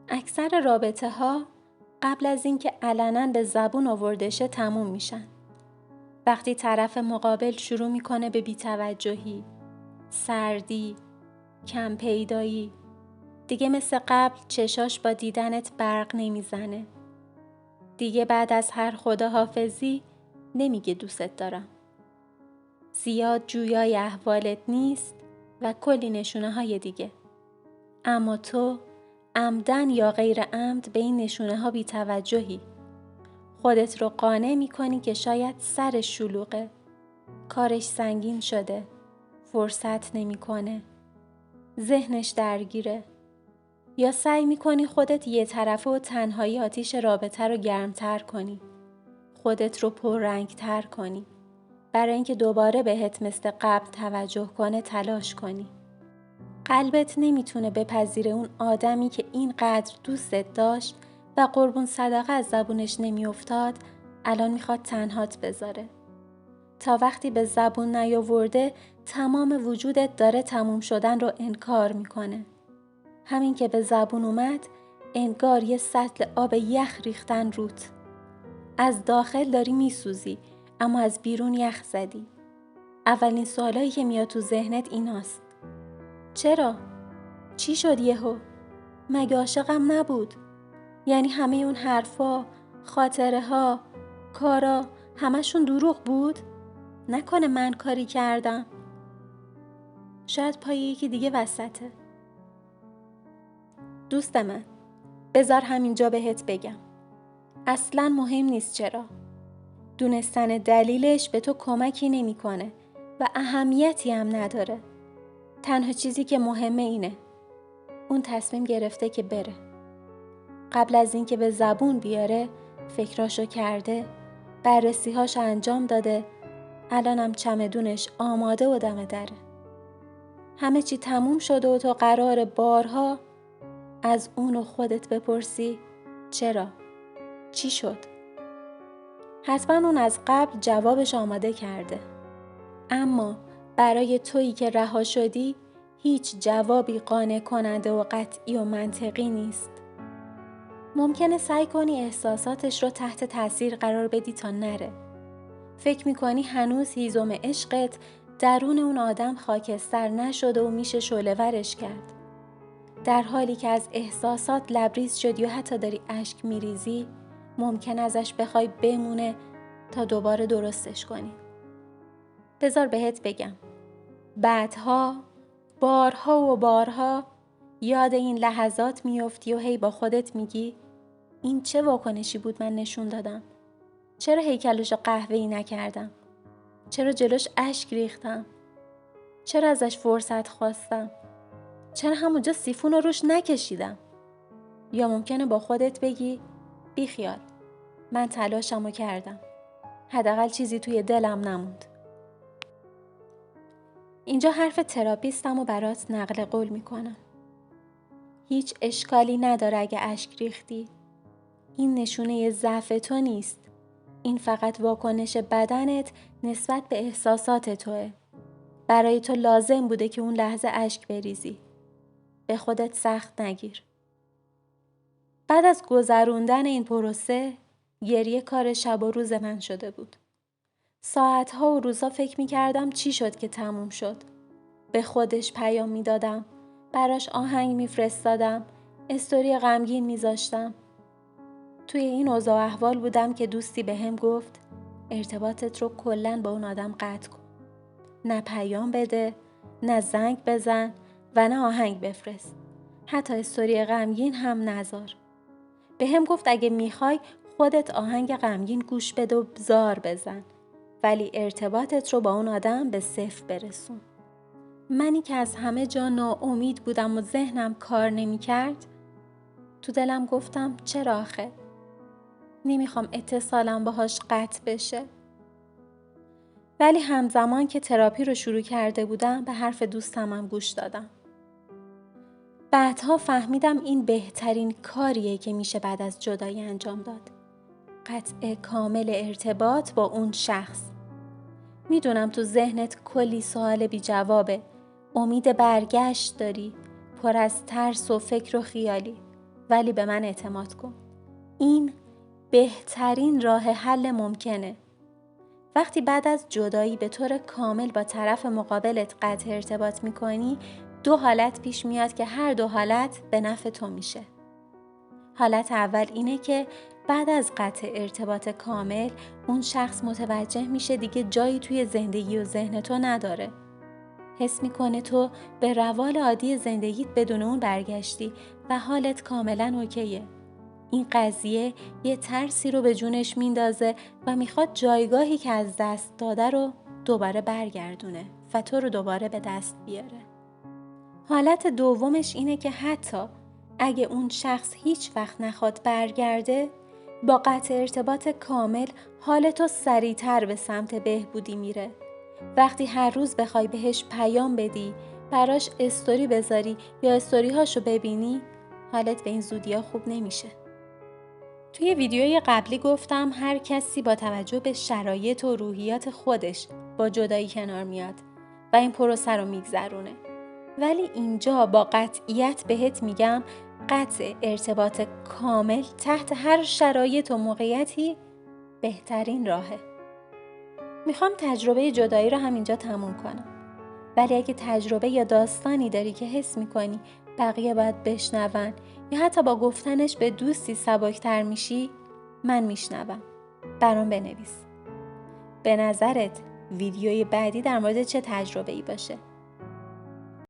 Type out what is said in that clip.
اکثر رابطه ها قبل از اینکه علنا به زبون آورده شه تموم میشن. وقتی طرف مقابل شروع میکنه به بی‌توجهی، سردی، کم پیدایی، دیگه مثل قبل چشاش با دیدنت برق نمیزنه. دیگه بعد از هر خداحافظی نمیگه دوست دارم. زیاد جویای احوالت نیست و کلی نشونه های دیگه. اما تو عمدن یا غیر عمد به این نشونه ها بی‌توجهی. خودت رو قانع میکنی که شاید سرش شلوغه، کارش سنگین شده، فرصت نمیکنه، ذهنش درگیره، یا سعی میکنی خودت یه طرفه و تنهایی آتیش رابطه رو گرمتر کنی، خودت رو پررنگتر کنی، برای اینکه دوباره بهت مثل قبل توجه کنه تلاش کنی. قلبت نمیتونه بپذیره اون آدمی که اینقدر دوستت داشت و قربون صدقه از زبونش نمیافتاد الان میخواد تنهات بذاره. تا وقتی به زبون نیاورده تمام وجودت داره تموم شدن رو انکار میکنه. همین که به زبون اومد انگار یه سطل آب یخ ریختن روت. از داخل داری میسوزی اما از بیرون یخ زدی. اولین سوالایی که میاد تو ذهنت ایناست: چرا؟ چی شد یهو؟ مگه عاشقم نبود؟ یعنی همه اون حرفا، خاطره ها، کارا همشون دروغ بود؟ نکنه من کاری کردم؟ شاید پای یکی دیگه وسطه. دوست من، بذار همینجا بهت بگم. اصلاً مهم نیست چرا. دونستن دلیلش به تو کمکی نمیکنه و اهمیتی هم نداره. تنها چیزی که مهمه اینه: اون تصمیم گرفته که بره. قبل از اینکه به زبون بیاره فکراشو کرده، بررسی‌هاش انجام داده، الانم چمدونش آماده و دم دره. همه چی تموم شده و تو قرار بارها از اون و خودت بپرسی چرا؟ چی شد؟ حتما اون از قبل جوابش آماده کرده. اما برای تویی که رها شدی هیچ جوابی قانع کننده و قطعی و منطقی نیست. ممکنه سعی کنی احساساتش رو تحت تاثیر قرار بدی تا نره. فکر میکنی هنوز هیزم عشقت درون اون آدم خاکستر نشده و میشه شعله‌ورش کرد. در حالی که از احساسات لبریز شدی و حتی داری اشک میریزی، ممکن ازش بخوای بمونه تا دوباره درستش کنی. بذار بهت بگم، بعدها بارها و بارها یاد این لحظات میافتی و هی با خودت میگی این چه واکنشی بود من نشون دادم؟ چرا هیکلشو قهوه‌ای نکردم؟ چرا جلوش اشک ریختم؟ چرا ازش فرصت خواستم؟ چرا همونجا سیفون رو روش نکشیدم؟ یا ممکنه با خودت بگی بیخیال، من تلاشمو کردم، حداقل چیزی توی دلم نموند. اینجا حرف تراپیستم و برات نقل قول میکنم. هیچ اشکالی نداره اگه اشک ریختی. این نشونه ضعف تو نیست. این فقط واکنش بدنت نسبت به احساسات توه. برای تو لازم بوده که اون لحظه اشک بریزی. به خودت سخت نگیر. بعد از گذروندن این پروسه، گریه کار شب و روز من شده بود. ساعتها و روزها فکر می‌کردم چی شد که تموم شد. به خودش پیام می‌دادم، براش آهنگ می‌فرستادم، استوری غمگین می‌ذاشتم. توی این اوضاع و احوال بودم که دوستی بهم گفت ارتباطت رو کلاً با اون آدم قطع کن. نه پیام بده، نه زنگ بزن و نه آهنگ بفرست. حتی استوری غمگین هم نذار. بهم گفت اگه میخوای خودت آهنگ غمگین گوش بده و زار بزن، ولی ارتباطت رو با اون آدم به صفر برسون. منی که از همه جا ناامید بودم و ذهنم کار نمی‌کرد، تو دلم گفتم چرا آخه؟ نمیخوام اتصالم باهاش قطع بشه. ولی همزمان که تراپی رو شروع کرده بودم به حرف دوستمم گوش دادم. بعدها فهمیدم این بهترین کاریه که میشه بعد از جدایی انجام داد. قطع کامل ارتباط با اون شخص. میدونم تو ذهنت کلی سوال بی جوابه. امید برگشت داری. پر از ترس و فکر و خیالی. ولی به من اعتماد کن. این بهترین راه حل ممکنه. وقتی بعد از جدایی به طور کامل با طرف مقابلت قطع ارتباط میکنی، 2 حالت پیش میاد که هر 2 حالت به نفع تو میشه. حالت اول اینه که بعد از قطع ارتباط کامل اون شخص متوجه میشه دیگه جایی توی زندگی و ذهن تو نداره. حس میکنه تو به روال عادی زندگیت بدون اون برگشتی و حالت کاملا اوکیه. این قضیه یه ترسی رو به جونش میندازه و میخواد جایگاهی که از دست داده رو دوباره برگردونه و تو رو دوباره به دست بیاره. حالت دومش اینه که حتی اگه اون شخص هیچ وقت نخواد برگرده، با قطع ارتباط کامل حال تو سریعتر به سمت بهبودی میره. وقتی هر روز بخوای بهش پیام بدی، براش استوری بذاری یا استوری هاشو ببینی، حالت به این زودیا خوب نمیشه. توی ویدیوی قبلی گفتم هر کسی با توجه به شرایط و روحیات خودش با جدایی کنار میاد و این پروسه رو میگذرونه. ولی اینجا با قطعیت بهت میگم قطع ارتباط کامل تحت هر شرایط و موقعیتی بهترین راهه. میخوام تجربه جدایی رو همینجا تموم کنم. ولی اگه تجربه یا داستانی داری که حس میکنی بقیه باید بشنون یا حتی با گفتنش به دوستی سبکتر میشی، من میشنوم. برام بنویس. به نظرت ویدیوی بعدی در مورد چه تجربه‌ای باشه؟